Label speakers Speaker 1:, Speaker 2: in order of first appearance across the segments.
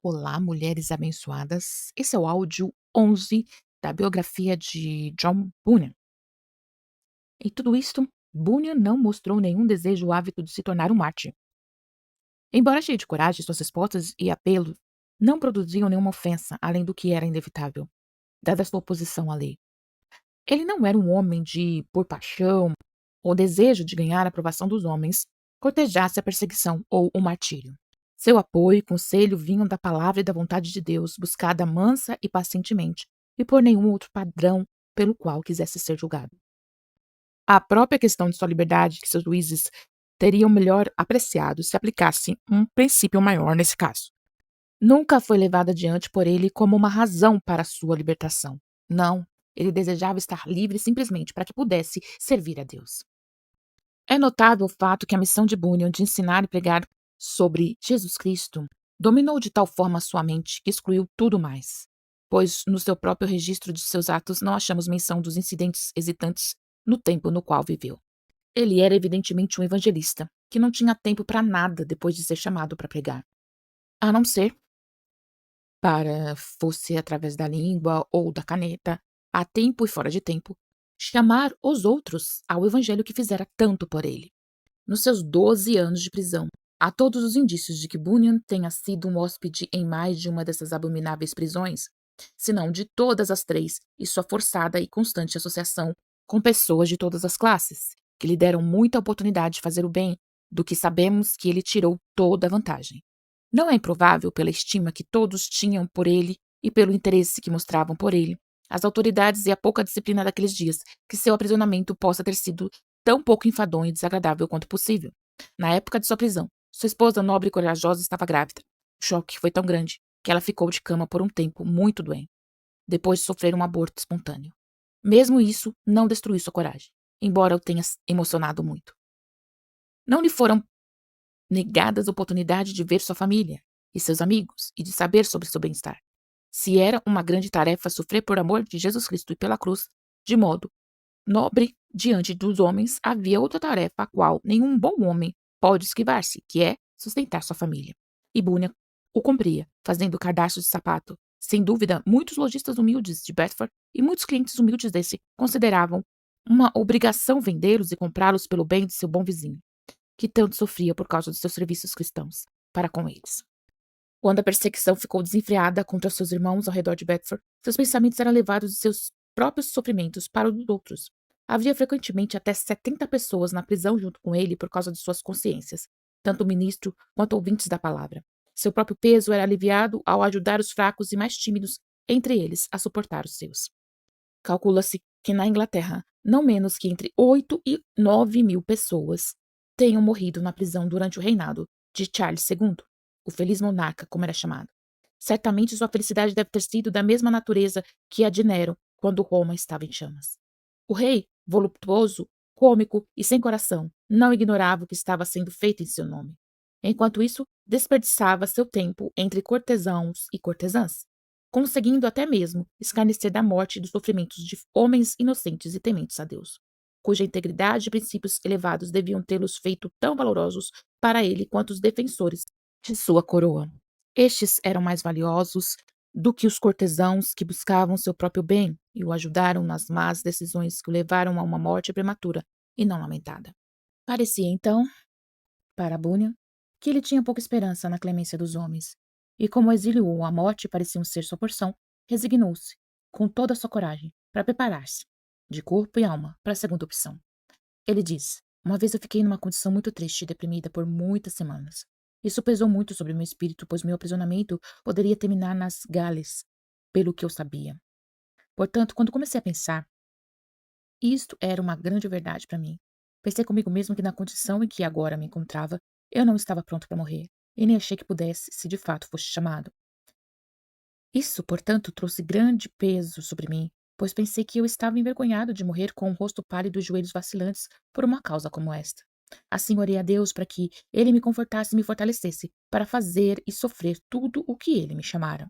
Speaker 1: Olá, mulheres abençoadas. Esse é o áudio 11 da biografia de John Bunyan. Em tudo isto, Bunyan não mostrou nenhum desejo ávido de se tornar um mártir. Embora cheio de coragem, suas respostas e apelos não produziam nenhuma ofensa, além do que era inevitável, dada sua oposição à lei. Ele não era um homem de, por paixão ou desejo de ganhar a aprovação dos homens, cortejasse a perseguição ou o martírio. Seu apoio e conselho vinham da palavra e da vontade de Deus, buscada mansa e pacientemente, e por nenhum outro padrão pelo qual quisesse ser julgado. A própria questão de sua liberdade, que seus juízes teriam melhor apreciado se aplicasse um princípio maior nesse caso. Nunca foi levada adiante por ele como uma razão para sua libertação. Não, ele desejava estar livre simplesmente para que pudesse servir a Deus. É notável o fato que a missão de Bunyan de ensinar e pregar sobre Jesus Cristo dominou de tal forma sua mente que excluiu tudo mais, pois no seu próprio registro de seus atos não achamos menção dos incidentes hesitantes no tempo no qual viveu. Ele era evidentemente um evangelista, que não tinha tempo para nada depois de ser chamado para pregar, a não ser para, fosse através da língua ou da caneta, a tempo e fora de tempo, chamar os outros ao evangelho que fizera tanto por ele. Nos seus 12 anos de prisão, há todos os indícios de que Bunyan tenha sido um hóspede em mais de uma dessas abomináveis prisões, se não de todas as três, e sua forçada e constante associação com pessoas de todas as classes, que lhe deram muita oportunidade de fazer o bem, do que sabemos que ele tirou toda a vantagem. Não é improvável, pela estima que todos tinham por ele e pelo interesse que mostravam por ele, as autoridades e a pouca disciplina daqueles dias, que seu aprisionamento possa ter sido tão pouco enfadonho e desagradável quanto possível. Na época de sua prisão, sua esposa nobre e corajosa estava grávida. O choque foi tão grande que ela ficou de cama por um tempo muito doente, depois de sofrer um aborto espontâneo. Mesmo isso não destruiu sua coragem, embora o tenha emocionado muito. Não lhe foram negadas oportunidades de ver sua família e seus amigos e de saber sobre seu bem-estar. Se era uma grande tarefa sofrer por amor de Jesus Cristo e pela cruz, de modo nobre diante dos homens, havia outra tarefa a qual nenhum bom homem pode esquivar-se, que é sustentar sua família. E Bunyan o cumpria, fazendo cadastros de sapato. Sem dúvida, muitos lojistas humildes de Bedford e muitos clientes humildes desse consideravam uma obrigação vendê-los e comprá-los pelo bem de seu bom vizinho, que tanto sofria por causa de seus serviços cristãos para com eles. Quando a perseguição ficou desenfreada contra seus irmãos ao redor de Bedford, seus pensamentos eram levados de seus próprios sofrimentos para os dos outros. Havia frequentemente até 70 pessoas na prisão junto com ele por causa de suas consciências, tanto o ministro quanto ouvintes da palavra. Seu próprio peso era aliviado ao ajudar os fracos e mais tímidos entre eles a suportar os seus. Calcula-se que na Inglaterra, não menos que entre 8 e 9 mil pessoas tenham morrido na prisão durante o reinado de Charles II, o feliz monarca, como era chamado. Certamente sua felicidade deve ter sido da mesma natureza que a de Nero, quando Roma estava em chamas. O rei, voluptuoso, cômico e sem coração, não ignorava o que estava sendo feito em seu nome. Enquanto isso, desperdiçava seu tempo entre cortesãos e cortesãs, conseguindo até mesmo escarnecer da morte e dos sofrimentos de homens inocentes e tementes a Deus, cuja integridade e princípios elevados deviam tê-los feito tão valorosos para ele quanto os defensores de sua coroa. Estes eram mais valiosos do que os cortesãos que buscavam seu próprio bem e o ajudaram nas más decisões que o levaram a uma morte prematura e não lamentada. Parecia, então, para Bunyan, que ele tinha pouca esperança na clemência dos homens, e como o exílio ou a morte pareciam ser sua porção, resignou-se, com toda a sua coragem, para preparar-se, de corpo e alma, para a segunda opção. Ele diz: uma vez eu fiquei numa condição muito triste e deprimida por muitas semanas. Isso pesou muito sobre meu espírito, pois meu aprisionamento poderia terminar nas Gales, pelo que eu sabia. Portanto, quando comecei a pensar, isto era uma grande verdade para mim. Pensei comigo mesmo que na condição em que agora me encontrava, eu não estava pronto para morrer, e nem achei que pudesse, se de fato fosse chamado. Isso, portanto, trouxe grande peso sobre mim, pois pensei que eu estava envergonhado de morrer com o rosto pálido e os joelhos vacilantes por uma causa como esta. Assim orei a Deus para que ele me confortasse e me fortalecesse para fazer e sofrer tudo o que ele me chamara.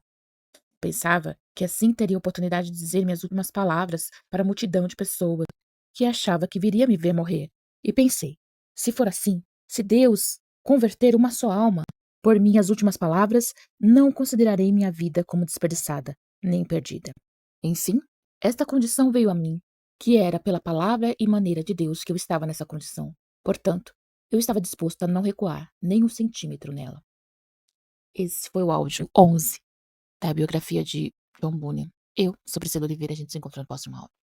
Speaker 1: Pensava que assim teria oportunidade de dizer minhas últimas palavras para a multidão de pessoas que achava que viria me ver morrer. E pensei, se for assim, se Deus converter uma só alma, Por minhas últimas palavras, não considerarei minha vida como desperdiçada, nem perdida. Em sim, esta condição veio a mim, que era pela palavra e maneira de Deus que eu estava nessa condição. Portanto, eu estava disposto a não recuar nem um centímetro nela. Esse foi o áudio 11 da biografia de John Bunyan. Eu sou Priscila Oliveira, a gente se encontra no próximo áudio.